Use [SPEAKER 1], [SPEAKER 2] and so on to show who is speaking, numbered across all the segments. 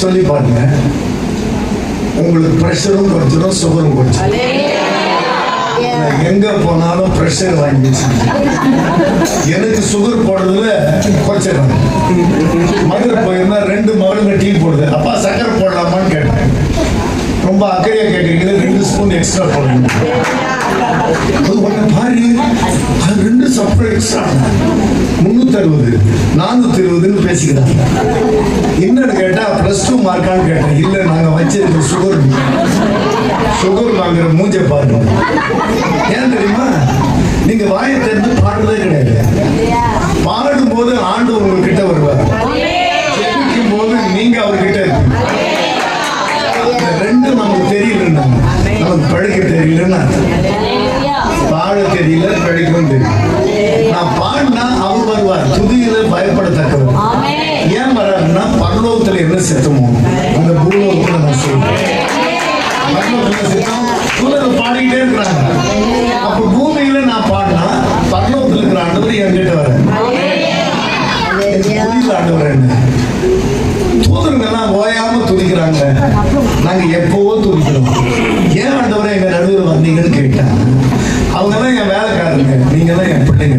[SPEAKER 1] சொல்லி பாருங்க, உங்களுக்கு பிரஷரும் குறைச்சிடும், சுகரும் குறைச்சிடும். எங்க போனாலும் பிரஷர் வாங்கி எனக்கு சுகர் போடுறதுல குறைச்சிடறாங்க. மதுரை போயிருந்தா 2 மகளுங்க டீ போடுது. அப்பா சக்கரை போடலாமான்னு கேட்டேன். ரொம்ப அக்கறையா கேட்டீங்க, 2 ஸ்பூன் எக்ஸ்ட்ரா போடுங்க. பாரு, அது 2 சப்பரம் எக்ஸ்ட்ரா 360 420 பேசிக்கிறாங்க. என்னன்னு கேட்டா +2 மார்க்கான்னு கேட்டேன். இல்ல நாங்க வச்சிருக்க சுகர் வாங்குற மூஞ்ச பாருங்க. ஏன் தெரியுமா? நீங்க வாயை தெரிஞ்சு பாடுறதே கிடையாது. பாடும் போது ஆண்டு உங்ககிட்ட வருவார், ஜெபிக்கும் போது நீங்க அவர்கிட்ட இருக்கீங்க. 2 நமக்கு தெரியலன்னா, நமக்கு படிக்க தெரியலன்னா, பாட தெரியல, படிக்கவும் தெரியல. நான் பாடினா அவர் வருவார், துதியில பயப்படத்தக்கவர். ஏன் வர்றாருன்னா, பரலோகத்துல என்ன சித்தமோ அந்த பூலோகத்துல நான் சொல்றேன். பாடிக்கிட்டே இருக்கிறாங்க. அப்ப பூமியில நான் பாடினா பரலோகத்துல இருக்கிற ஆண்டவர் என்கிட்ட வர ஆண்டவர் என்ன தூதர்கள்லாம் ஓயாம துதிக்கிறாங்க. நாங்க எப்பவோ துதிக்கிறோம். ஏன் ஆண்டவரை எங்க நடுவில் வந்தீங்கன்னு கேட்டாங்க. அவங்க எல்லாம் என் வேலைக்காரங்க, நீங்க தான் என் பிள்ளைங்க.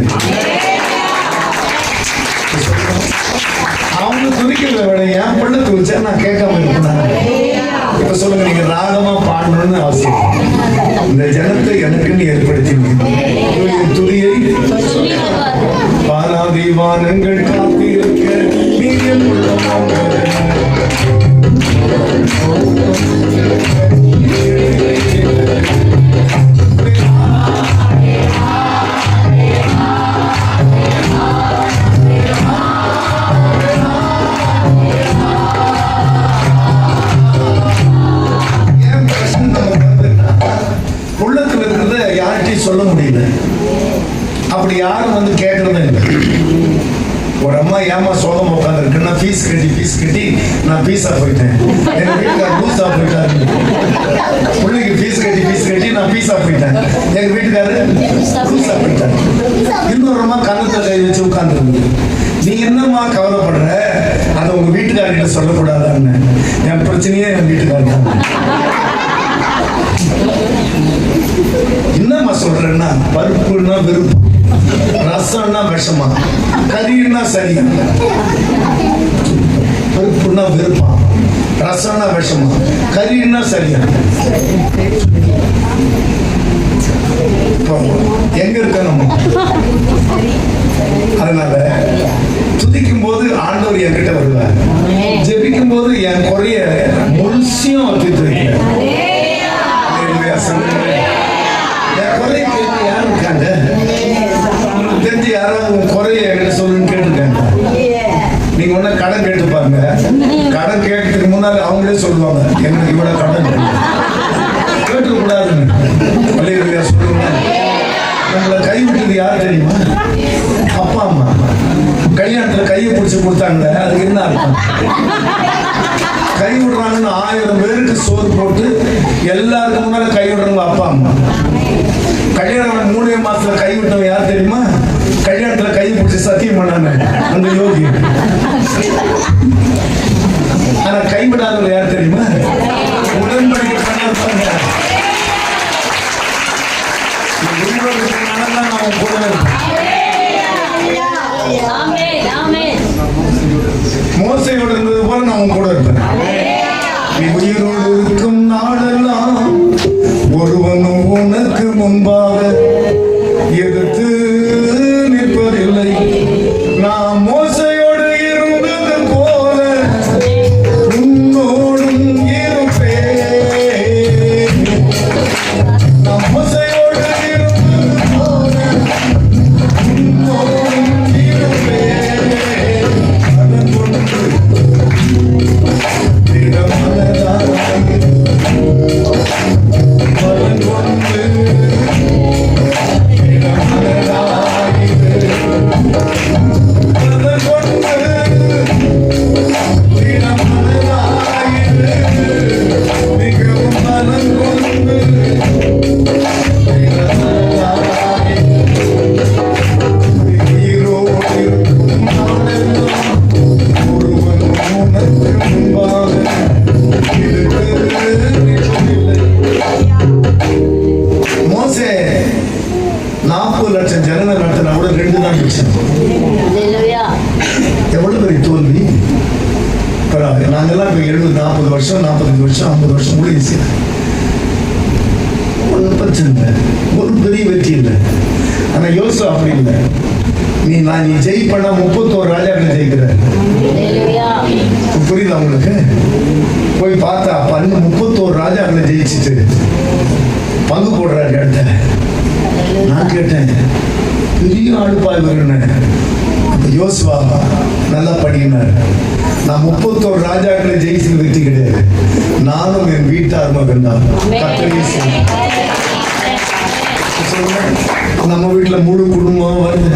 [SPEAKER 1] அவங்க துதிக்கிறத விட என் பிள்ளை துதிச்சா நான் கேட்காம இருப்பேன். இப்ப சொல்லுங்க, நீங்க ராகமா பாடணும்னு அவசியம். இந்த ஜனத்தை எனக்குன்னு ஏற்படுத்தினீங்க. துதியை பாராதி வானங்கள் காத்திருக்க நீங்க சொல்ல முடியல. அப்படி யாரும் வந்து கேட்கறதே இல்லை. ஒரு அம்மா ஏமா சோகம் உட்காந்துருக்கு, நான் ஃபீஸ் கட்டி நான் பீஸா போயிட்டேன், எங்க வீட்டுக்காரர் பூசா போயிட்டாரு. பிள்ளைக்கு ஃபீஸ் கட்டி நான் பீஸா போயிட்டேன், எங்க வீட்டுக்காரரு பூசா போயிட்டாரு. இன்னொரு அம்மா கண்ணத்தை கை வச்சு உட்காந்துருக்கு. நீ என்னம்மா கவலைப்படுற, அதை உங்க வீட்டுக்காரர்கிட்ட சொல்லக்கூடாதான்னு. என் பிரச்சனையே என் வீட்டுக்காரர் தான். என்னம்மா சொல்றேன்னா, பருப்புன்னா விருப்பம், ரசம்னா விஷமா, கறின்னா சரியா. பருப்புன்னா விருப்பம், ரசம்னா விஷமா, கறின்னா சரியா. எங்க இருக்க நம்ம? அதனால துதிக்கும் போது ஆண்டவர் என்கிட்ட வருவார், ஜெபிக்கும் போது என் குறைய முழுசியும் தீர்த்து வைக்கிறார். யாரு இருக்காங்க தெரிஞ்சு யாராவது குறைய என்கிட்ட சொல்லுன்னு கேட்டுருக்காங்க. நீங்க ஒண்ணு கடன் கேட்டு பாருங்க. கடன் கேட்கறதுக்கு முன்னாடி அவங்களே சொல்லுவாங்க, எனக்கு இவ்வளவு கடன் கேட்டுக்க கூடாதுன்னு. சொல்லுங்க, நம்மளை கைவிட்டது யார் தெரியுமா? அப்பா அம்மா. கல்யாணத்துல கையை பிடிச்சி கொடுத்தாங்க, அதுக்கு என்ன அர்த்தம்? கை விடுறாங்கன்னு 1000 பேருக்கு சோறு போட்டு எல்லாருக்கும் முன்னால கை விடுறவங்க அப்பா அம்மா. கல்யாணம் 3 மாசத்துல கை விட்டவங்க யார் தெரியுமா? கல்யாணத்துல கை பிடிச்சி சத்தியம் பண்ணாங்க அந்த யோகி. ஆனா கைவிடாதவங்க யார் தெரியுமா? உடன்படிக்கை பண்ணாங்க. நான் கூட மோசையோடு இருந்தது போல நான் கூட இருப்பேன். நீ உயிரோடு இருக்கும் நாடெல்லாம் ஒருவனும் உனக்கு முன்பாக எதிர்த்து நிற்பதில்லை. நான் மோசையோடு இருந்தது போல உன்னோடும் இருப்பேன். நான் மோசையோடு இருந்தது போல உன்னோடும் இருப்பேன். அதன் நாங்கெல்லாம் இப்போ 40 வருஷம் 45 வருஷம் 50 வருஷம் கூட செய்யலாம். ஒன்றும் பிரச்சனை இல்லை, ஒரு பெரிய வெற்றி இல்லை. ஆனா யோசு அப்படி இல்லை. நீ ஜெயிப்பண்ணா 31 ராஜாக்களை ஜெயிக்கிற. புரியுதா உங்களுக்கு? போய் பார்த்தா 31 ராஜாக்களை ஜெயிச்சுட்டு பங்கு போடுறாரு இடத்த. நான் கேட்டேன், பெரிய ஆளுப்பாய் வருன்னு. அப்ப யோசுவா நல்லா படிக்கினார். நான் 31 ராஜாக்களை ஜெயிச்சு வெற்றி கிடையாது, நானும் என் வீட்டார் மகன் தான். நம்ம வீட்டுல முழு குடும்பம் வருது.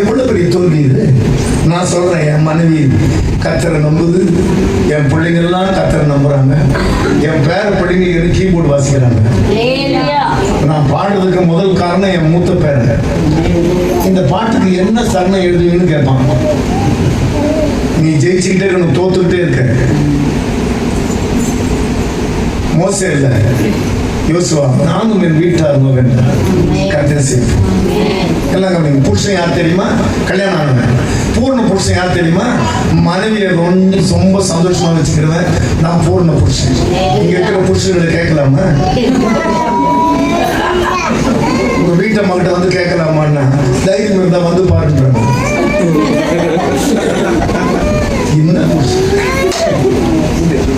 [SPEAKER 1] எவ்வளவு பெரிய தோல்வி இது. நான் சொல்றேன், என் மனைவி கர்த்தரை நம்புது, என் பிள்ளைங்க எல்லாம் கர்த்தரை நம்புறாங்க, என் பேர பிள்ளைங்க எனக்கு கீபோர்டு வாசிக்கிறாங்க. நான் பாடுறதுக்கு முதல் காரணம் என் மூத்த பேர. இந்த பாட்டுக்கு என்ன சரணம் எழுதுவீங்கன்னு கேட்பான். நீ ஜெயிச்சுக்கிட்டே இருக்கணும், தோத்துக்கிட்டே இருக்க. மோசே இல்ல, யோசுவா, நானும் என் வீட்டார் மகன் கர்த்தரை சேவிப்போம். எல்லாம் கவனிங்க. புருஷன் யார் தெரியுமா? கல்யாணம் ஆனவன். பூர்ண புருஷன் யார் தெரியுமா? மனைவியை ரொம்ப சந்தோஷமா வச்சுக்கிறவன் நான் பூர்ண புருஷன். இங்க இருக்கிற புருஷர்களை கேட்கலாமா? உங்க வீட்டை மகிட்ட வந்து கேட்கலாமான்னா தைரியம் இருந்தா வந்து பாருன்றாங்க. என்ன புருஷன்?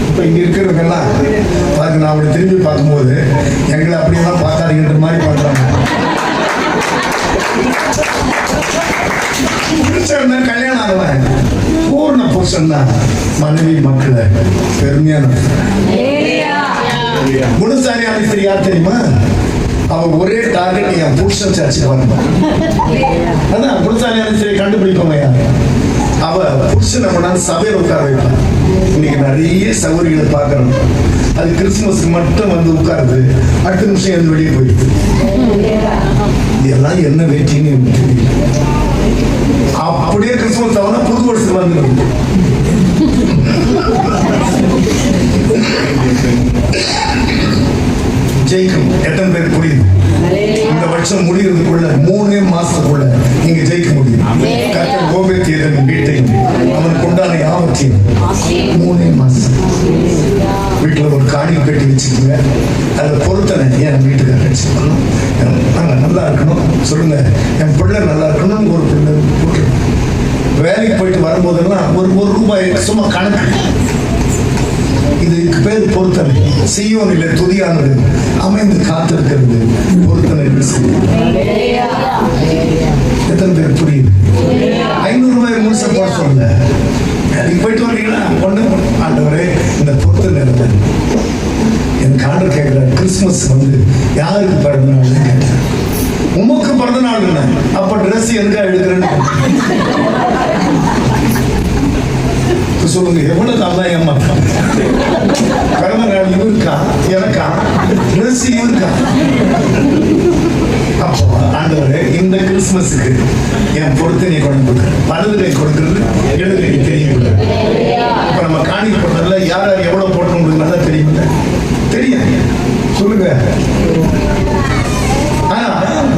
[SPEAKER 1] இப்ப இங்க இருக்கிறவங்கெல்லாம் பாருங்க, நான் அப்படி திரும்பி பார்க்கும்போது எங்களை அப்படியெல்லாம் பார்க்காதீங்கன்ற மாதிரி பார்க்கறாங்க. புருஷன் கல்யாணம் ஆகவன் பூர்ண புருஷன் தான் மனைவி மக்களை பெருமையான குணசாலியான ஸ்திரீ யார் தெரியுமா? அவ ஒரே டார்கெட், என் புருஷன் சர்ச்சுக்கு வரணும். அதான் குணசாலியான ஸ்திரீ கண்டுபிடிப்போம். அவ புருஷன் நம்ம சபையில் உட்கார வைப்பான். இன்னைக்கு நிறைய சகோதரிகளை பார்க்கறோம், அது கிறிஸ்துமஸ்க்கு மட்டும் வந்து உட்காருது, அடுத்த நிமிஷம் எந்த வெளியே போயிடுது. இதெல்லாம் என்ன வெயிட்டின்னு எனக்கு தெரியல. அப்படியே கிறிஸ்துமஸ் ஆகுனா புது வருஷத்துக்கு வந்துடும். ஜெயிக்கணும். எத்தனை பேர் புரியுது? இந்த வருஷம் முடிகிறதுக்குள்ள 3 மாசத்துக்குள்ள நீங்க ஜெயிக்க முடியும். கர்த்தர் கோபேத்தியரின் வீட்டையும் அவனுக்கு உண்டான யாவற்றையும் 3 மாசம் வீட்டுல ஒரு காணி பெட்டி வச்சுக்கோங்க. அதை பொறுத்தனை என் வீட்டுக்காரர் வச்சுக்கணும். நாங்க நல்லா இருக்கணும் சொல்லுங்க, என் பிள்ளை நல்லா இருக்கணும். ஒரு பிள்ளை போட்டு வேலைக்கு போயிட்டு வரும்போதெல்லாம் ஒரு ரூபாய் சும்மா கணக்கு. இதுக்கு பேர் பொருத்தனை. சீயோனிலே துதியானது அமைந்து காத்திருக்கிறது பொருத்தனை. எத்தனை பேர் புரியுது? 500 ரூபாய் முழுச போட சொல்ல. வேலைக்கு போயிட்டு வரீங்களா? ஒண்ணு ஆண்டவரே இந்த பொருத்தனை இருந்தது. என் ஆண்டவர் கேட்கிறார், கிறிஸ்துமஸ் வந்து யாருக்கு பிறந்த நாள் கேட்டார். உமக்கு பிறந்த நாள் என்ன? அப்ப ட்ரெஸ் எதுக்காக எடுக்கிறேன்னு சொல்லுங்க. எவ்வளவு தான் ஏமாத்தான். பிறந்த நாள் இருக்கா, எனக்கா, ட்ரெஸ் இருக்கா? அப்போ ஆண்டவரே இந்த கிறிஸ்துமஸுக்கு என் பொறுத்தனை கொண்டு வலது கை கொடுக்கிறது இடது கை தெரியல. இப்ப நம்ம காணி போடுறதுல யார் யார் எவ்வளவு போட்டோம் உங்களுக்கு நல்லா தெரியுமில்ல? தெரியும் சொல்லுங்க. ஆனா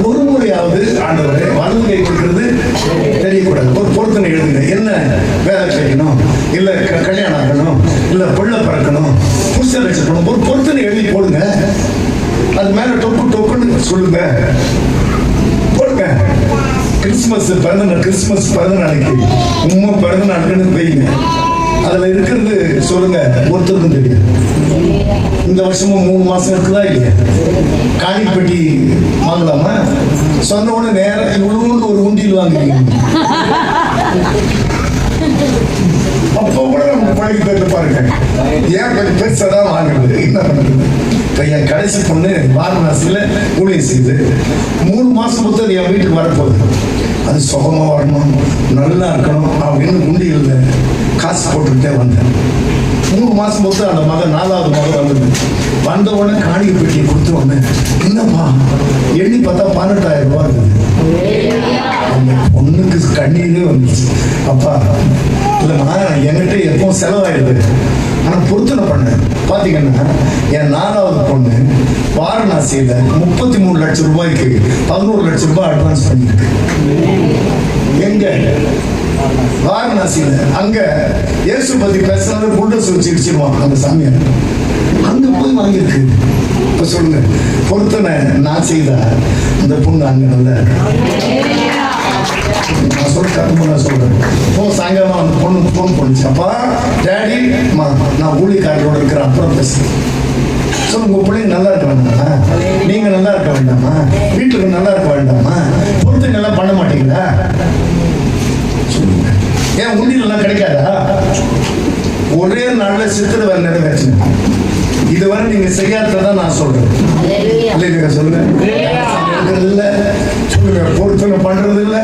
[SPEAKER 1] ஒரு முறையாவது ஆண்டவரே வலது கை கொடுக்கிறது தெரியக்கூடாது. ஒரு பொருத்தனை எழுதுங்க. என்ன வேலை செய்யணும், இல்ல கல்யாணம் ஆகணும், இல்ல பிள்ளை பிறக்கணும், புருஷன் வச்சுக்கணும், ஒரு பொருத்தனை எழுதி போடுங்க. அது மேல டொக்குன்னு சொல்லுங்க, போடுங்க. கிறிஸ்துமஸ் பிறந்த நாளைக்கு உண்மை பிறந்த நாளுக்குன்னு போயிங்க. அதுல இருக்கிறது சொல்லுங்க, ஒருத்தருக்கும் தெரியும். இந்த வருஷமும் 3 மாசம் இருக்குதா இல்லையா? காணிப்பட்டி வாங்கலாமா? சொன்ன உடனே நேரம் இவ்வளவு ஒரு உண்டியில் வாங்குறீங்க. அப்போ கூட நம்ம பழகி போயிட்டு பாருங்க, ஏன் கொஞ்சம் பெருசா தான் வாங்குறது. என்ன பண்றது? இப்ப என் கடைசி பொண்ணு வாரணாசியில ஊழியம் செய்து 3 மாசம் மொத்தம் என் வீட்டுக்கு வரப்போகுது. அது சுகமா வரணும், நல்லா இருக்கணும் அப்படின்னு உண்டியில் காசு போட்டுக்கிட்டே வந்தேன். 3 மாசம் மொத்தம் அந்த மகன் 4வது மகன் வந்தது. வந்த உடனே காணிக்கை பெட்டியை கொடுத்து வந்தேன். என்னப்பா எண்ணி பார்த்தா 18,000 ரூபாய் இருக்குது. அந்த பொண்ணுக்கு கண்ணீரே வந்துச்சு. அப்பா இல்லைம்மா, என்கிட்ட எப்பவும் செலவாயிடுது, ஆனா பொருத்தனை பண்ணேன். பாத்தீங்கன்னா என் 4வது பொண்ணு வாரணாசியில 33 லட்சம் ரூபாய்க்கு 11 லட்சம் ரூபாய் அட்வான்ஸ் பண்ணிருக்கு. எங்க? வாரணாசி வாரணாசியில அங்க இயேசு பத்தி பேசுறது புல்டோஸ் வச்சு இடிச்சிருவான் அந்த சாமியார். அங்க போய் வாங்கியிருக்கு. இப்ப சொல்லுங்க, பொருத்தனை நான் செய்த அந்த பொண்ணு அங்க நல்ல நான் சொல்றேன். சாயங்காலம் அந்த பொண்ணு போன் பண்ணுச்சு, அப்பா டேடி நான் ஊழியக்காரரோட இருக்கிறேன், அப்புறம் பேசுறேன். சொல்லுங்க, உங்க பிள்ளைங்க நல்லா இருக்க வேண்டாமா? நீங்க நல்லா இருக்க வேண்டாமா? வீட்டுக்கு நல்லா இருக்க வேண்டாமா? பொருத்தனை எல்லாம் பண்ண மாட்டீங்களா? சொல்லுங்க, ஏன் உண்டியல் எல்லாம் கிடைக்காதா? ஒரே நாள்ல சித்திர வேலை நிறைவேற்று. இதுவரை நீங்க செய்யாததான் நான் சொல்றேன். இல்லைங்க சொல்லுங்க, இல்ல சொல்லுங்க, பொருத்தனை பண்றது இல்ல,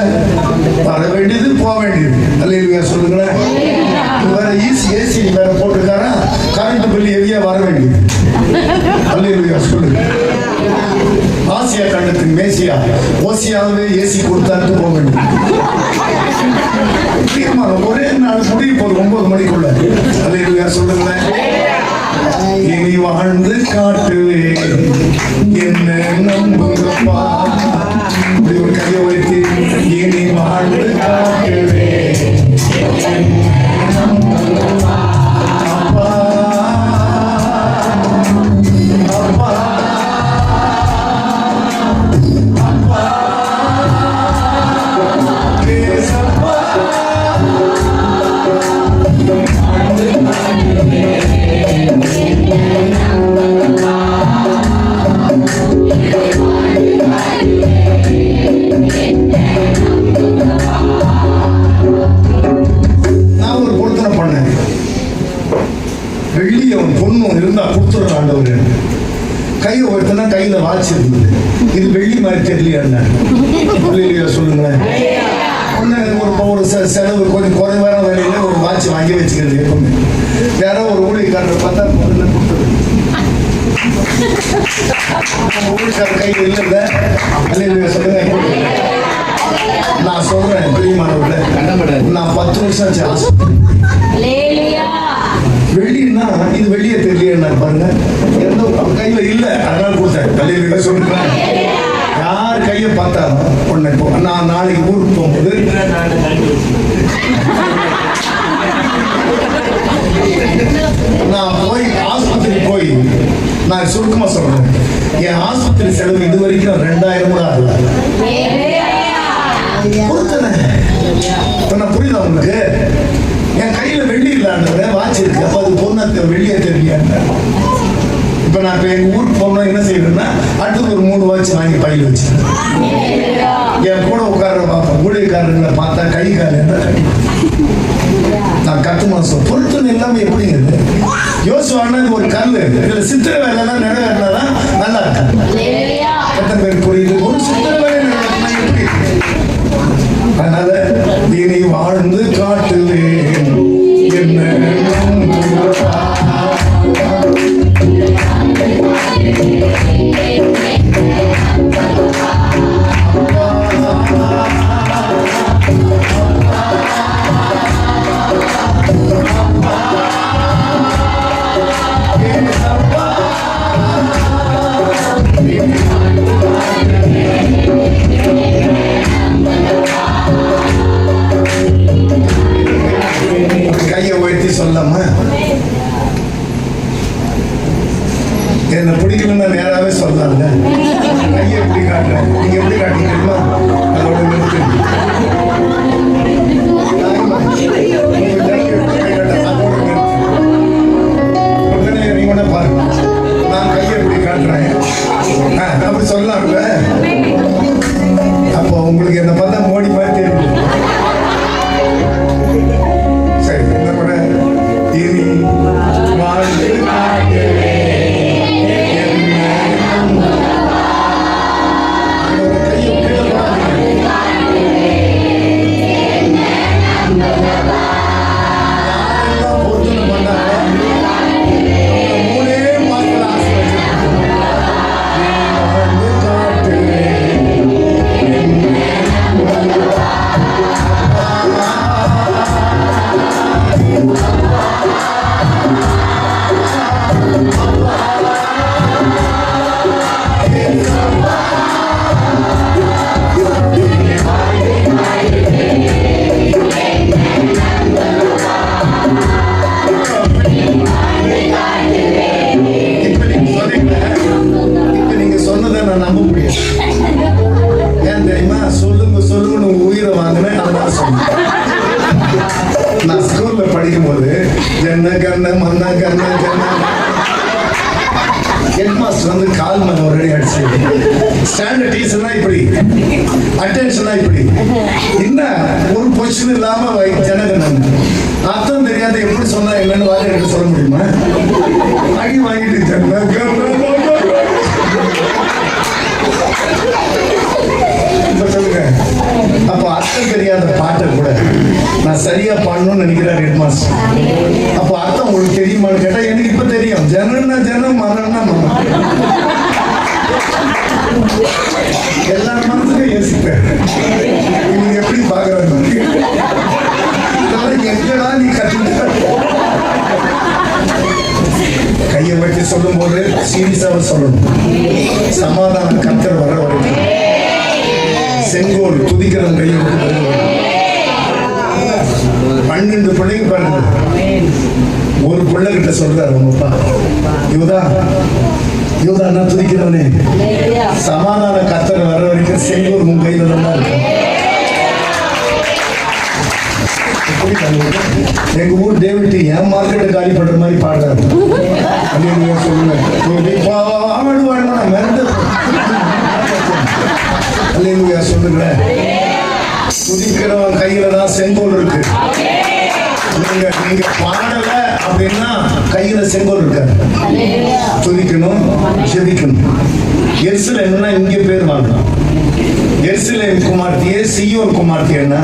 [SPEAKER 1] வர வேண்டியது போக வேண்டியது. இல்லைங்க சொல்லுங்களேன். வேற ஏசி வேற போட்டுருக்காரா, கரண்ட் பில் ஹெவியா வர வேண்டியது. அல்லேலூயா சொல்லுங்க. ஆசியா கண்டத்தின் மேசியா ஓசியாவே ஏசி கொடுத்தாட்டு போக வேண்டியது. ஒரே நாள் முடிய போது 9 மணிக்குள்ள. அல்லேலூயா சொல்லுங்களேன். இனி வாழ்ந்து காட்டுவேன் என்ன நம்புங்கப்பா. ஒரு கையை வைத்து இனி வாழ்ந்து காட்டுவேன் அப்பா அப்பா அப்பா பேசப்பா. வெள்ளியும் பொண்ணும் இருந்தா கொடுத்துடுற ஆண்டவர். கையை ஒருத்தனா கையில வாட்ச் இருந்தது, இது வெள்ளி மாதிரி தெரியலையா சொல்லுங்களேன். ஒரு செலவு கொஞ்சம் குறைவான வேலையில ஒரு வாட்ச் வாங்கி வச்சுக்கிறது எப்பவுமே. யாரோ ஒரு ஊழியக்காரர் பார்த்தா முதல்ல கொடுத்தது ஊழியக்காரர் கையில் இல்லைல்ல. அல்லேலூயா சொல்லுங்க. நான் சொல்றேன் பிரியமானவர்களே, நான் 10 வருஷம் ஆச்சு ஆஸ்பத்திரி. வெள்ளின்னா இது வெளியே தெரியல பாருங்க, எந்த கையில இல்ல, அதனால கொடுத்தேன். தலையில சொல்றேன், யார் கையை பார்த்தா உடனே போ. நான் நாளைக்கு ஊருக்கு போகும்போது நான் போய் ஆஸ்பத்திரி போய் நான் சுருக்கமா சொல்றேன், என் ஆஸ்பத்திரி செலவு இது வரைக்கும் 2000 கூட ஆகல. புரியுதா உங்களுக்கு? என் கையில வெள்ளி இல்லாத வாட்ச் இருக்கு, அப்ப அது பொண்ணு வெள்ளியே தெரியல. இப்ப நான் இப்ப எங்க ஊருக்கு போனோம், என்ன செய்யறேன்னா அடுத்து ஒரு 3 வாட்ச் வாங்கி பையில வச்சு என் கூட உட்கார பார்ப்பேன். ஊழியக்காரர்களை பார்த்தா கை கால கட்டி நான் கத்து மாசம் பொருத்தனை எல்லாமே எப்படிங்கிறது யோசுவானா ஒரு கல். இதுல சித்திர வேலைலாம் நிறைவேறினாதான் நல்லா இருக்கு. எத்தனை பேர் புரியுது? ஒரு சித்திர வேலை நிறைவேறினா எப்படி? அதனால இனி வாழ்ந்து காட்டுவேன் என்ன கையை உயர்த்தி சொல்லாம என்ன பிடிக்கலன்னா நேராவே சொல்லாங்க. கையை எப்படி காட்டுறேன், நீங்க எப்படி காட்டுறீங்களா அதோட நிறுத்து. நீங்க பாருங்க, நான் கையை எப்படி காட்டுறேன் அப்படி சொல்லலாம்ல. அப்போ உங்களுக்கு என்ன பார்த்தா மோடி மாதிரி தெரியும். சரி, என்ன கூட இனி வாழ்ந்து ஸ்டாண்டர்ட் டீச்சர்னா இப்படி, அட்டென்ஷனா இப்படி, என்ன ஒரு பொசிஷன் இல்லாம ஜனகன் அர்த்தம் தெரியாத எப்படி சொன்னா என்னன்னு வாங்க எனக்கு சொல்ல முடியுமா? அடி வாங்கிட்டு சொல்லுங்க. அப்போ அர்த்தம் தெரியாத பாட்டை கூட நான் சரியா பாடணும்னு நினைக்கிறேன் ஹெட் மாஸ்டர். அப்போ அர்த்தம் உங்களுக்கு தெரியுமான்னு கேட்டா எனக்கு இப்ப தெரியும். ஜனம்னா ஜனம், மரம்னா மரம். எல்லா மனசுக்கும் யோசிப்பேன் நீங்க எப்படி பாக்குறாங்க. எங்கடா நீ கத்துக்கிட்ட கையை வச்சு சொல்லும் போது சீரியஸாக சொல்லணும். சமாதான கர்த்தர் வர வரைக்கும் செங்கோல் துதிக்கிற கையை விட்டு 12 பிள்ளைங்க பாருங்க. ஒரு பிள்ளை கிட்ட சொல்றாரு உங்க அப்பா, யூதா நான் துதிக்கிறவனே, சமாதான கர்த்தர் வர வரைக்கும் செங்கோல் உன் கையில தான் இருக்கு. எங்க ஊர் டேவிட் என் மார்க்கெட்டை காலி பண்ற மாதிரி பாடுறாரு. சொல்லுங்க சொல்லுங்க. துதிக்கிறவன் கையில தான் செங்கோல் இருக்கு. நீங்க பாடல அப்படின்னா கையில செங்கோல் இருக்காது. துதிக்கணும், ஜெபிக்கணும். எருசலேம்னா இங்க பேர் வாங்கலாம். எருசலேம் குமார்த்தியே சீயோன் குமார்த்தி என்ன,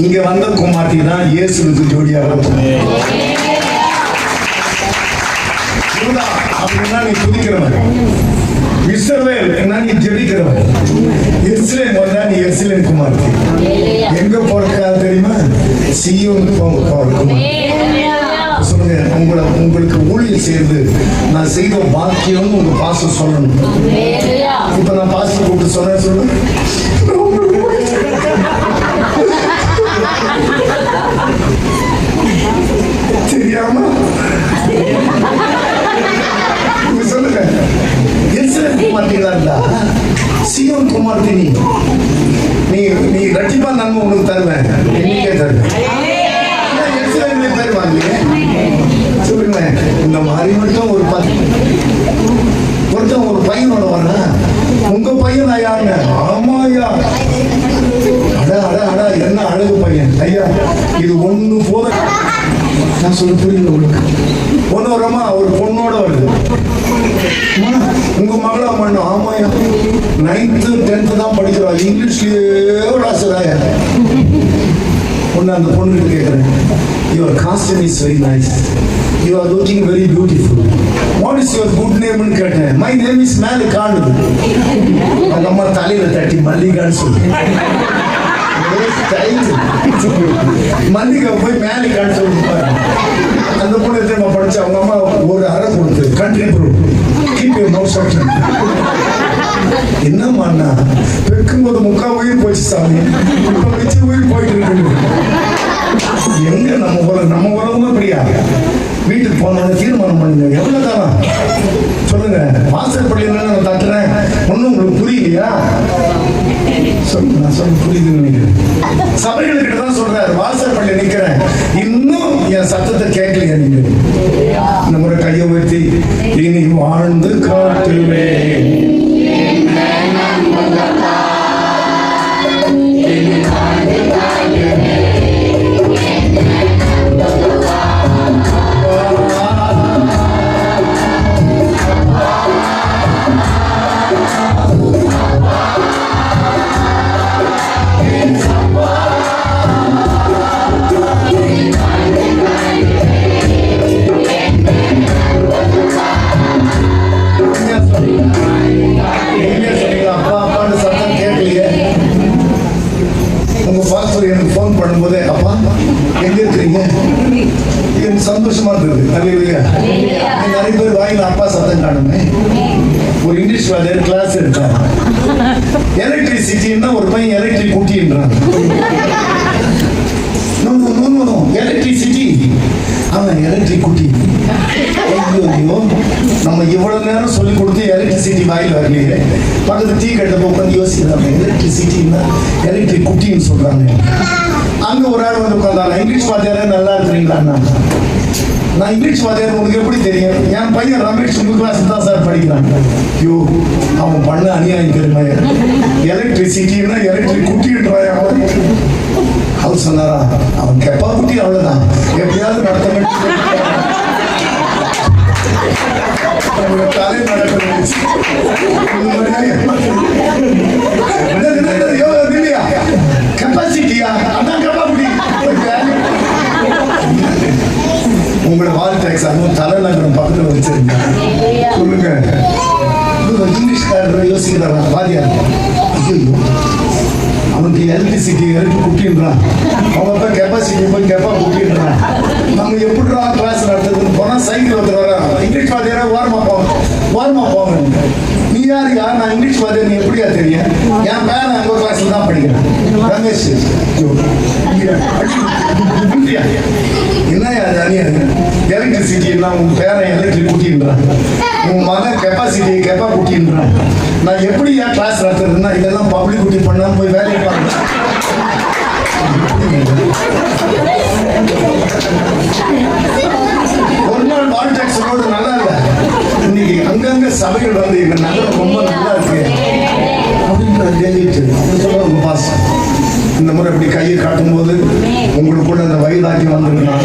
[SPEAKER 1] இங்க வந்த குமார்த்தி தான் இயேசுவுக்கு ஜோடியாக. அப்படின்னா நீ துதிக்கிறவன், இஸ்ரவேல் என்ன நீ ஜெபிக்கிறவன், எருசலேம் வந்தா நீ எருசலேம் குமார்த்தி. எங்க போறதுக்காக தெரியுமா? சீயோன் குமார்த்தி. சொல்லுங்க, உங்களுக்கு ஊழியர் சேர்ந்து நான் செய்த பாக்கியம்னு உங்க பாஸ்டர் சொல்லணும். இப்ப நான் பாஸ்டர் கூப்பிட்டு சொன்ன சொல்லுங்க, தெரியாம சொல்லுங்க. எருசலேம் குமார்த்திகளா இருந்தா சீயோன் குமார்த்தி நீ ரட்சிப்பா நன்மை உனக்கு தருவேன், என்னைக்கே தருவேன். பேர் வாங்க சொல்லுங்க. இந்த மாதிரி மட்டும் ஒருத்தன் ஒரு பையனோட வர, உங்க பையன் யாருங்க? ஆமாயா, அடா என்ன அழகு பையன் ஐயா, இது ஒண்ணு போத. நான் சொல்ல புரியுது உங்களுக்கு. ஒன்னோரமா ஒரு பொண்ணோட வருது, உங்க மகளா மண்ணு? ஆமாயா, 9th 10th தான் படிக்கிறா, இங்கிலீஷ்லயே ஆசிராயா. ஒன்னு அந்த பொண்ணு கேட்கிறேன், your costume is very nice, you are looking very beautiful, what is your good name னு கேட்டேன். my name is Malikan. அந்த அம்மா தலையில தட்டி மல்லிகான்னு சொல்லு. மல்லிகா போய் மேலிகான்னு சொல்லிட்டு அந்த பொண்ணு திரும்ப படிச்சு அவங்க அம்மா ஒரு அறை கொடுத்து country proof keep your mouth shut. என்னம்மா பெருக்கும்போது 3/4 உயிர் போச்சு சாமி, இப்ப வச்சு உயிர் போயிட்டு இருக்கு. எங்க நம்ம உலகமும் இப்படியா? வீட்டுக்கு போனவங்க தீர்மானம் பண்ணுங்க, எவ்வளவு தானா சொல்லுங்க. வாசல் பள்ளியில நான் தட்டுறேன், ஒன்னும் உங்களுக்கு புரியலையா? நான் சொல்ல புரியுதுன்னு நினைக்கிறேன். சபைகளுக்கிட்ட தான் சொல்றாரு, வாசல் பள்ளி நிக்கிறேன், இன்னும் என் சத்தத்தை கேட்கலையா நீங்க? இந்த முறை கையை உயர்த்தி, இனி வாழ்ந்து காட்டுவேன் சந்தோஷமா இருந்தது. நிறைய பேர் வாயில அப்பா சத்தம் காணுமே. ஒரு இங்கிலீஷ் வாத்தியார் கிளாஸ் எடுத்தார். எலக்ட்ரிசிட்டின்னா ஒரு பையன் எலக்ட்ரிக் கூட்டின்றான். எலக்ட்ரிசிட்டி அவன் எலக்ட்ரிக் குட்டி. ஐயோ, நம்ம இவ்வளவு நேரம் சொல்லி கொடுத்து எலக்ட்ரிசிட்டி வாயில் வரலையே. பக்கத்து டீ கட்ட உட்காந்து யோசிக்கிறாங்க, எலக்ட்ரிசிட்டின்னா எலக்ட்ரிக் குட்டின்னு சொல்றாங்க. அங்க ஒரு ஆள் வந்து உட்காந்தாங்க, இங்கிலீஷ் வாத்தியாரே நல்லா இருக்கிறீங்களா? நான் இங்கிலீஷ் வாத்தியார் உங்களுக்கு எப்படி தெரியும்? என் பையன் ரமேஷ் உங்க கிளாஸ் தான் சார் படிக்கிறான். ஐயோ அவன் பண்ண அநியாயம் தெரியுமா? எலக்ட்ரிசிட்டின்னா எலக்ட்ரிக் குட்டின்றான். அவர் சொன்னாரா, அவன் கெப்பா குட்டி, அவ்வளவுதான், எப்படியாவது நடத்த தலை நடக்க இல்லையா? கெப்பாசிட்டியா? அதான் கெப்பா குட்டி. உங்களோட வாழ்க்கை எக்ஸாம் தலைநகரம் பக்கத்தில் வச்சிருங்க. சொல்லுங்க, இங்கிலீஷ்காரர் யோசிக்கிறாரா வாதியார்? ஐயோ அவனுக்கு எலக்ட்ரிசிட்டி இறக்கி குட்டின்றான், அவங்க போய் கெப்பாசிட்டி போய் கெப்பா குட்டின்றான். நம்ம எப்படிடா கிளாஸ் நடத்துறதுன்னு போனா சைக்கிள் வந்து வர இங்கிலீஷ் வாத்தியாரா வாரமா போங்க. நீ யாருயா? நான் இங்கிலீஷ் வாத்தியார், நீ எப்படியா தெரியும்? என் பேரன் உங்க கிளாஸ்ல தான் படிக்கிறேன், ரமேஷ். என்னையா அநியாயம்? எலக்ட்ரிசிட்டி எல்லாம் உங்க பேரன் எலக்ட்ரிக் குட்டின்றான், உங்க மகன் கெப்பாசிட்டி கெப்பா குட்டின்றான். நான் எப்படி ஏன் கிளாஸ் நடத்துறதுன்னா இதெல்லாம் பப்ளிக் குட்டி பண்ணாம போய் வேலையை பாருங்க. ஒரு நாள் பாலிடெக்ஸ் ரோடு நல்லா இல்லை, இன்னைக்கு அங்கங்க சபைகள் வந்து எங்க நகரம் ரொம்ப நல்லா இருக்கு அப்படின்னு சொல்லுவாங்க பாஸ். இந்த முறை இப்படி கையை காட்டும் போது உங்களுக்கு கூட அந்த வயதாக்கி வந்துருக்கணும்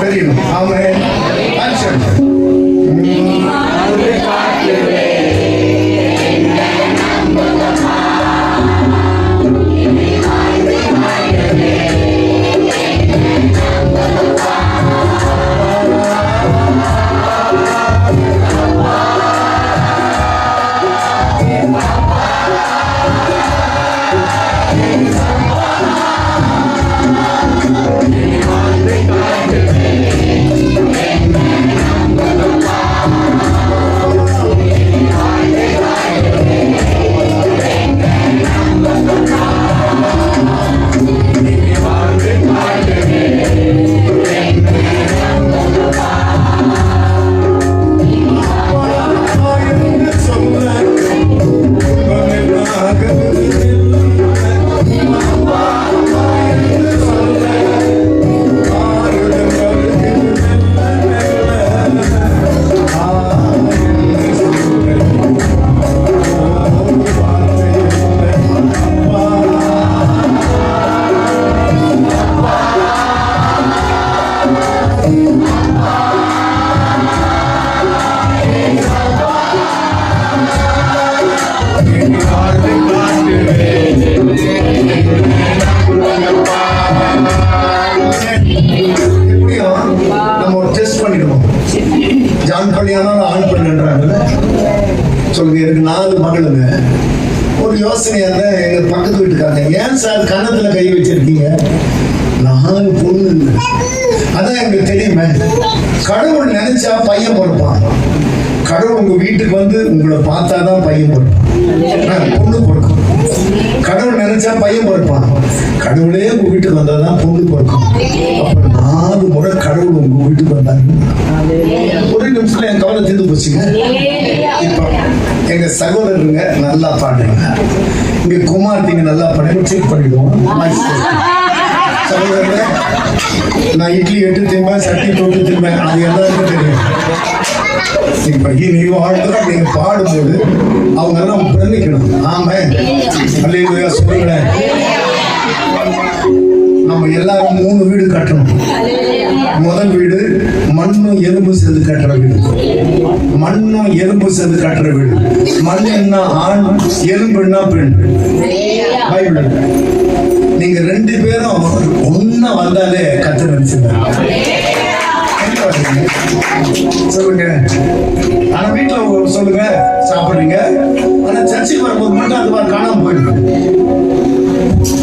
[SPEAKER 1] தெரியணும். ஆமே ஆக்ஷன். சொல்லுங்க, எனக்கு 4 மகளுங்க. ஒரு யோசனை என்ன, எங்க பக்கத்து வீட்டுக்காரங்க, ஏன் சார் கன்னத்துல கை வச்சிருக்கீங்க? 4 பொண்ணு. அதான் எங்களுக்கு தெரியுமே, கடவுள் நினைச்சா பையன் பொறுப்பான். கடவுள் உங்க வீட்டுக்கு வந்து உங்களை பார்த்தாதான் பையன் பொறுப்பான், பொண்ணு பொறுக்கும். கடவுள் நினைச்சா பையன் பொறுப்பான், கடவுளே உங்க வீட்டுக்கு வந்தாதான் பொண்ணு பொறுக்கும். அப்ப 4 முறை கடவுள் உங்க வீட்டுக்கு வந்தாங்க. ஒரு நிமிஷத்துல என் கவலை தீர்ந்து போச்சுங்க. இப்ப எங்க சகோதரருங்க நல்லா பாடுங்க, இங்க குமார்த்திங்க நல்லா பாடுங்க, செக் பண்ணிடுவோம். சகோதரர், நான் இட்லி 8 திம்பேன், சட்டி 9 திம்பேன், அது எல்லாருக்கும் தெரியும். இப்ப நீங்க பாடும்போது அவங்க எல்லாம் பிரமிக்கணும். ஆமா, அல்லேலூயா சொல்லுங்களேன். நம்ம எல்லாரும் 3 வீடு கட்டணும். முதல் வீடு மண்ணும் எலும்பு சேர்ந்து கட்டுற வீடு. மண்ணும் எலும்பு சேர்ந்து கட்டுற வீடு. மண் என்ன ஆண், எலும்புன்னா பெண். பைபிள் நீங்க 2 பேரும் ஒன்னா வந்தாலே கத்த நினைச்சிருந்தாங்க. சொல்லுங்க. ஆனா வீட்டுல சொல்லுங்க சாப்பிடுறீங்க, ஆனா சர்ச்சைக்கு வரும்போது மட்டும் அது மாதிரி காணாம போயிடுது.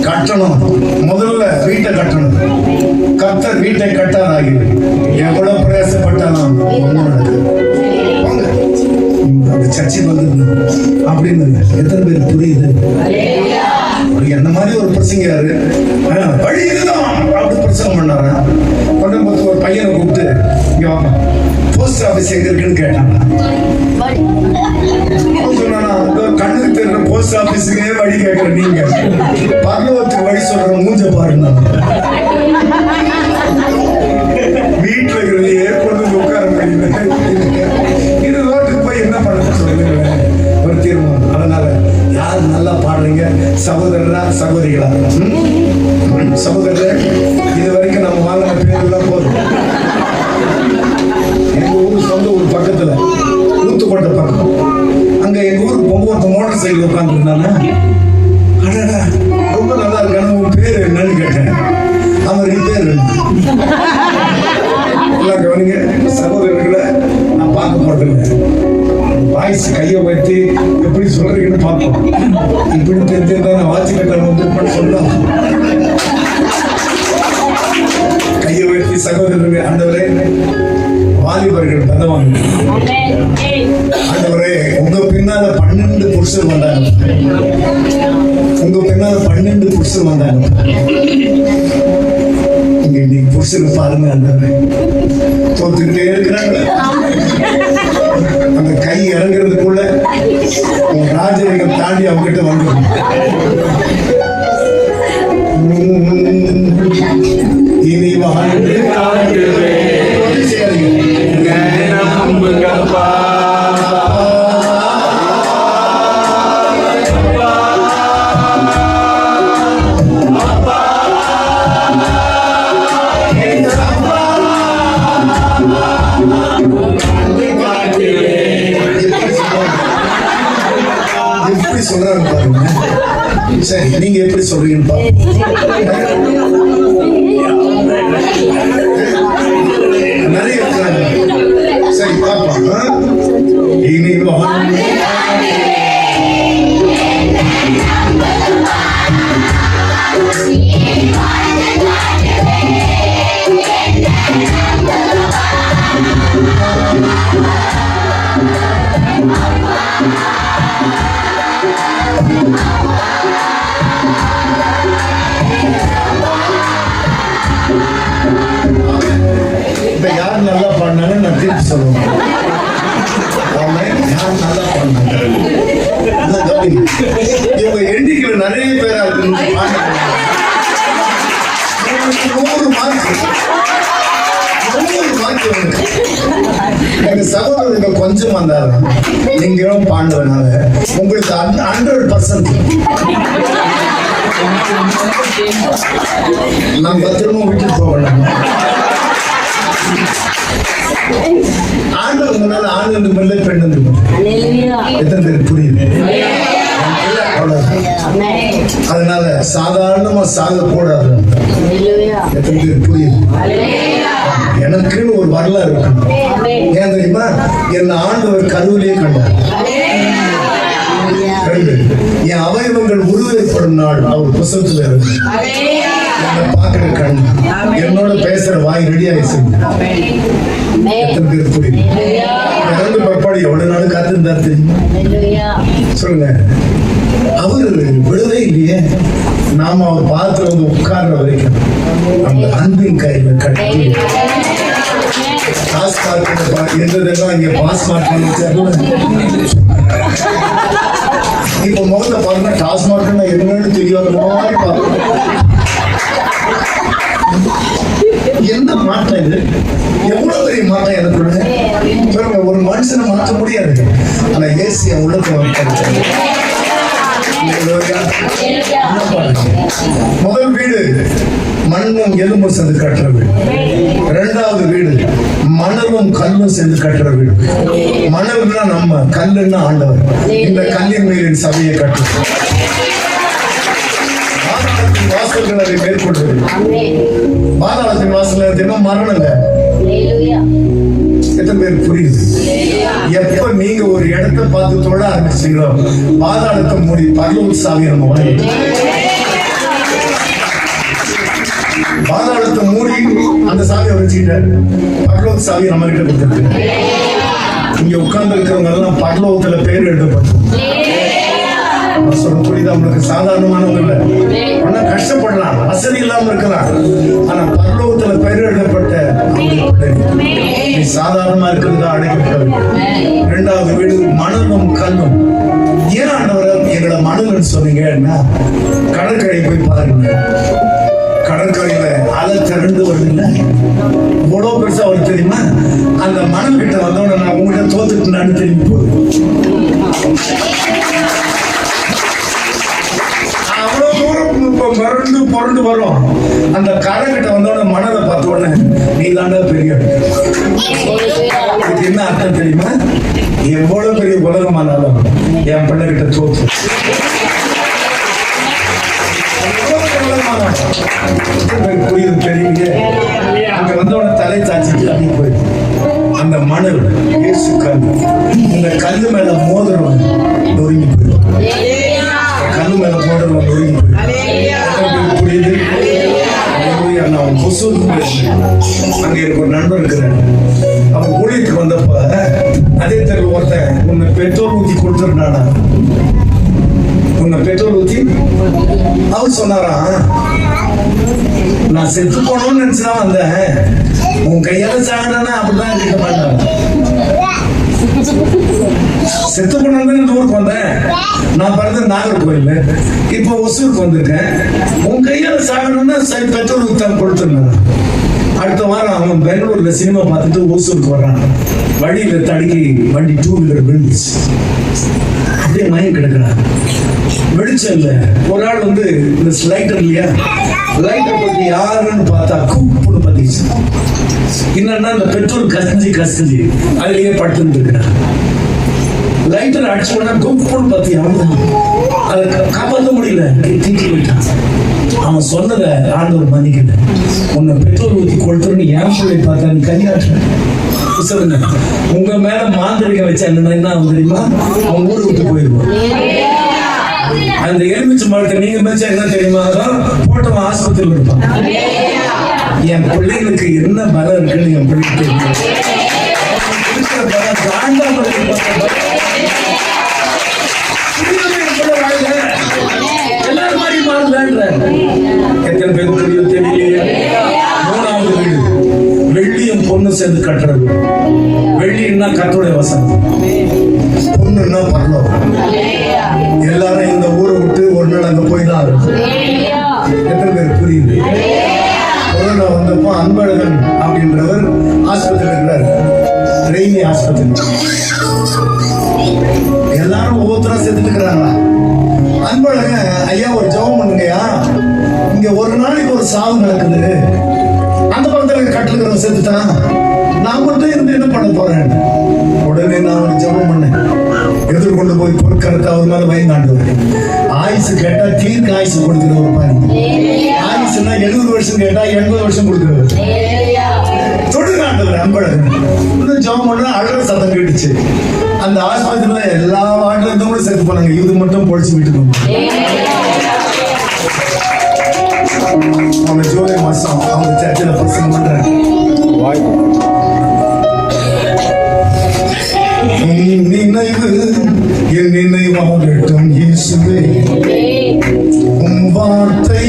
[SPEAKER 1] கட்டணும், முதல்ல வீட்டை கட்டணும். கர்த்தர் வீட்டை கட்டாராகி எவ்வளவு பிரயாசப்பட்டாலும் சர்ச்சைக்கு வந்து அப்படின்னு எத்தனை பேர் புரியுது? என்ன மாதிரி ஒரு பிரசங்காரு வழி இதுதான் அப்படி பிரசங்கம் பண்ணாரு. கொண்டு ஒரு பையனை கூப்பிட்டு இங்க வாங்க, போஸ்ட் ஆபீஸ் எங்க இருக்குன்னு கேட்டாங்க. சொன்னா கண்ணுக்கு தெரிற போஸ்ட் ஆபீஸுக்கே வழி கேட்கற நீங்க பரலோகத்துக்கு வழி சொல்ற மூஞ்ச பாருங்க. வீட்டுல சகோதரரா சகோதரிகளா? சகோதரர், இது வரைக்கும் நம்ம வாங்கின பேரெல்லாம் போதும். எங்க ஊர் சொந்த ஊர் பக்கத்துல ஊத்துக்கோட்டை பக்கம். அங்க எங்க ஊருக்கு பொங்கல் மோட்டர் சைக்கிள் உட்காந்துருந்தானே, அடடா ரொம்ப நல்லா இருக்கான, உன் பேர் என்னன்னு கேட்டேன். அவருக்கு பேர் எல்லாம் கவனிங்க சகோதரர்களை, நான் பார்க்க மாட்டேங்க. வாய்ஸ் கையை வைத்து எப்படி சொல்றீங்கன்னு பார்ப்போம். இப்படி தெரிஞ்சிருந்தா நான் வாட்சி கட்டணம் வந்து சொல்லலாம். கையை வைத்து சகோதரர்கள், ஆண்டவரே வாலிபர்கள் தந்தவாங்க, ஆண்டவரே உங்க பின்னால 12 புருஷர் வந்தாங்க, உங்க பின்னால 12 புருஷர் வந்தாங்க. நீ புருஷனை பாருங்க, ஆண்டவரே தோத்துக்கிட்டே இருக்கிறாங்க. அந்த கை இறங்குறதுக்குள்ள ராஜரிகம் தாண்டி அவங்ககிட்ட வந்து இனி வாழ்ந்து எப்படி சொல்றாங்க பாருங்க. சரி, நீங்க எப்படி சொல்றீங்கன்னு பாருங்க. நிறைய இருக்கிறாங்க. சரி பாப்பா. இனி யார் நல்லா பண்ணாங்க நான் திருப்பி சொல்லுவேன். யார் நல்லா பண்ணாங்க இவங்க எண்ணிக்கையில் நிறைய பேரா இருக்கு. 100 மார்க் எங்க சகோதரர்கள் கொஞ்சம் வந்தாங்க. நீங்களும் பாண்டவனால உங்களுக்கு 100% நான் பத்திரமா வீட்டுக்கு போகலாம். ஆண்டவர் முன்னால ஆண்டு மேல பெண் எத்தனை பேருக்கு புரியுது? அதனால சாதாரணமா சாக போடாது. எத்தனை பேருக்கு புரியுது? எனக்குன்னு ஒரு வரலாறு இருக்கு. ஏன் தெரியுமா? என்ன ஆண்டவர் கருவிலேயே கண்டார். என் அவயவங்கள் உருவேற்படும் நாள் அவர் புத்தகத்துல இருக்கு. என்னை பார்க்கிற கண், என்னோட பேசுற வாய் ரெடி ஆயிடுச்சு. எத்தனை பேர் புரியுது? இறந்து பப்பாடி எவ்வளவு நாள் காத்திருந்தா தெரியுமா? சொல்லுங்க. அவரு விடவே இல்லையே. நாம அவர் பார்த்து வந்து உட்கார்ற வரைக்கும் அந்த அன்பின் கையில கட்டி பாஸ் மார்க் இருந்ததெல்லாம் இங்க பாஸ் மார்க். இப்ப முதல்ல பாருங்க, டாஸ்மார்க்னா என்னன்னு தெரியாத மாதிரி பாருங்க. என்ன மாற்றம் இது? எவ்வளவு பெரிய மாற்றம் எனக்கு. ஒரு மனுஷனை மாற்ற முடியாது, ஆனா ஏசிய உள்ளத்தை முதல் வீடு மண்ணும் எலும்பும் சேர்ந்து கட்டுற வீடு. 2வது வீடு மணலும் கல்லும் சேர்ந்து கட்டுற வீடு. மணல்னா நம்ம, கல்லுன்னா ஆண்டவர். இந்த கல்லின் மேலின் சபையை கட்டு. பாதாளத்தின் வாசல்கள் அதை மேற்கொள்வது. பாதாளத்தின் வாசல் தினம் மரணங்க. எத்தனை பேருக்கு புரியுது? எப்ப நீங்க ஒரு இடத்தை பார்த்து தொட ஆரம்பிச்சீங்களோ பாதாளத்தை மூடி பரலோக சாவி நம்ம வணங்கிட்டு, பாதாளத்தை மூடி அந்த சாவியை வச்சுக்கிட்டாரு. பரலோக சாவி நம்ம கிட்ட கொடுத்துருக்கு. இங்க உட்கார்ந்து இருக்கிறவங்க எல்லாம் பரலோகத்துல பேர் எழுதப்பட்டோம். சொல்ல புரியுது? அவங்களுக்கு சாதாரணமானவங்க இல்ல. ஆனா கஷ்டப்படலாம், வசதி இல்லாம இருக்கலாம். ஆனா பரலோகத்துல பெயர் எழுதப்பட்ட நீ சாதாரணமா இருக்கிறதா அழைக்கப்பட்டது. 2வது வீடு மணலும் கல்லும். ஏன் ஆண்டவர் எங்களை மணல்னு சொன்னீங்கன்னா, கடற்கரை போய் பாருங்க. கடற்கரையில அலை திரண்டு வருது இல்ல, இவ்வளவு பெருசா வருது தெரியுமா? அந்த மணல் கிட்ட வந்தோட நான் உங்கள்கிட்ட தோத்துட்டு திரும்பி போகுது. மறந்து புரண்டு வரும். அந்த கடைக்கிட்ட வந்தோடனே மனதை பார்த்த உடனே நீ தாண்டா பெரிய. இதுக்கு என்ன அர்த்தம் தெரியுமா? எவ்வளவு பெரிய உலகமானாலும் என் பிள்ளைகிட்ட தோற்று. புரியுது தெரியலையே. அங்க வந்தோட தலை சாச்சிட்டு அப்படி போயிடும். அந்த மணல் இயேசு கல், இந்த கல்லு மேல மோதிரம் நொறுங்கி போயிடும். கல்லு மேல மோதிரம் நொறுங்கி போயிடும். புரியுது? நான் கொசூருக்கு போயிருந்தேன். அங்க எனக்கு ஒரு நண்பர் இருக்கிறார். அவன் ஊழியத்துக்கு வந்தப்ப அதே தெருவில் ஒருத்தன் உன்னை பெட்ரோல் ஊத்தி கொடுத்துருந்தானா, உன்னை பெட்ரோல் ஊத்தி அவர் சொன்னாராம், நான் செத்து போனோம்னு நினைச்சுதான் வந்தேன், உன் கையால சாகனா அப்படிதான் இருக்க மாட்டான். செத்து போனோம்னு ஊருக்கு வந்தேன், நான் பிறந்த நாகர்கோயில், இப்போ ஒசூருக்கு வந்திருக்கேன், உன் கையால சாகணும்னா சரி பெட்ரோல் ஊத்தான் கொடுத்துருந்தேன். அடுத்த வாரம் அவன் பெங்களூர்ல சினிமா பார்த்துட்டு ஓசூருக்கு வர்றான். வழியில தடுக்கி வண்டி 2 வீலர் விழுந்துச்சு. அப்படியே மயம் கிடக்குறான். வெளிச்சம் இல்ல. ஒரு ஆள் வந்து இந்த லைட்டர் இல்லையா, லைட்டர் பத்தி யாருன்னு பார்த்தா கூப்புன்னு பத்திச்சு. என்னன்னா இந்த பெட்ரோல் கசிஞ்சு அதுலயே படுத்துட்டு இருக்கிறான். லைட்டர் அடிச்சு உடனே கூப்புன்னு பத்தி அவன் அதை காப்பாற்ற முடியல, தீட்டி போயிட்டான். அவன் சொன்னதை ஆண்டவர் மன்னிக்கல. உன்னை பெட்ரோல் ஊத்தி கொளுத்துறன்னு என் பிள்ளை பார்த்தா நீ கனியாற்ற சொல்லுங்க. உங்க மேல மாந்திரிகம் வச்சா என்ன தெரியுமா? அவன் ஊரை விட்டு போயிருவான். அந்த எலுமிச்சை மரத்தை நீங்க மேய்ச்சா என்ன தெரியுமா? போட்டவன் ஆஸ்பத்திரியில் இருப்பான். என் பிள்ளைகளுக்கு என்ன பலம் இருக்குன்னு என் பிள்ளைக்கு தெரியும். எல்லாரும் மாதிரி மாறுதான்ற எத்தனை பேர் தெரியும் தெரியலையே. 3வது வீடு வெள்ளியும் பொண்ணு சேர்ந்து கட்டுறது. வெள்ளின்னா கர்த்தருடைய வசனம், பொண்ணுன்னா பரலோகம். எல்லாரும் இந்த ஊரை விட்டு ஒரு நாள் அங்க போய் தான் இருக்கும். எத்தனை பேர் புரியுது? கொரோனா வந்தப்போ அன்பழகன் அப்படின்றவர் ஆஸ்பத்திரி இருக்கிறார், ரெய்னி ஆஸ்பத்திரி. எல்லாரும் ஒவ்வொருத்தரா செத்துட்டு இருக்கிறாங்க. அன்பழகன் ஐயா ஒரு ஜெபம் பண்ணுங்கய்யா, இங்க ஒரு நாளைக்கு ஒரு சாவு நடக்குது, அந்த பக்கத்துல கட்டுலுக்கிறவன் செத்துட்டான், நான் மட்டும் இருந்து என்ன பண்ண போறேன். உடனே நான் ஒரு ஜெபம் பண்ணேன். எதிர்கொண்டு போய் பொருட்களத்தை அவர் மேல பயந்தாண்டுவார். ஆயுசு கேட்டா தீர்க்க ஆயுசு கொடுக்கிற ஒரு பாருங்க. ஆயுசுன்னா 70 வருஷம் கேட்டா 80 வருஷம் கொடுக்கிறவர். தொடுகாண்டவர் அன்பழகன். இன்னும் ஜெபம் பண்ணா அழக சத்தம் கேட்டுச்சு. அந்த ஆஸ்பத்திரியில எல்லா வார்டுல இருந்தவங்களும் சேர்த்து போனாங்க, இது மட்டும் பொழிச்சு வீட்டுக்கு அவங்க ஜூலை மாசம் அவங்க சர்ச்சில் பிரசங்கம் பண்றாங்க. நினைவு என் நினைவாகட்டும் இயேசுவே, உம் வார்த்தை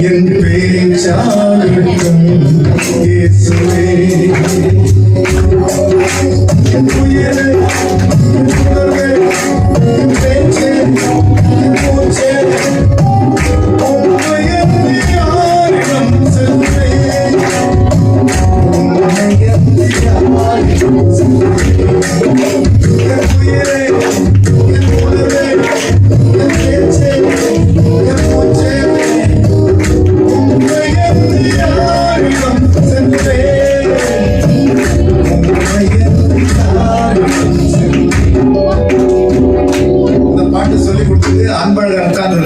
[SPEAKER 1] என் பேச்சாகட்டும் இயேசுவே, என் உயிரே என் உணர்வே என் பேச்சே என் மூச்சே உம்மை எண்ணி யாரிடம் செல்வேன், உம்மை எண்ணி யாரிடம் செல்வேன், என் உயிரே என் உணர்வே என் பேச்சே என் மூச்சே உம்மை எண்ணி யாரிடம் செல்வேன், உம்மை எண்ணி யாரிடம் செல்வேன். இந்த பாட்டு சொல்லி கொடுத்தது அன்பழகன் உட்கார்ந்து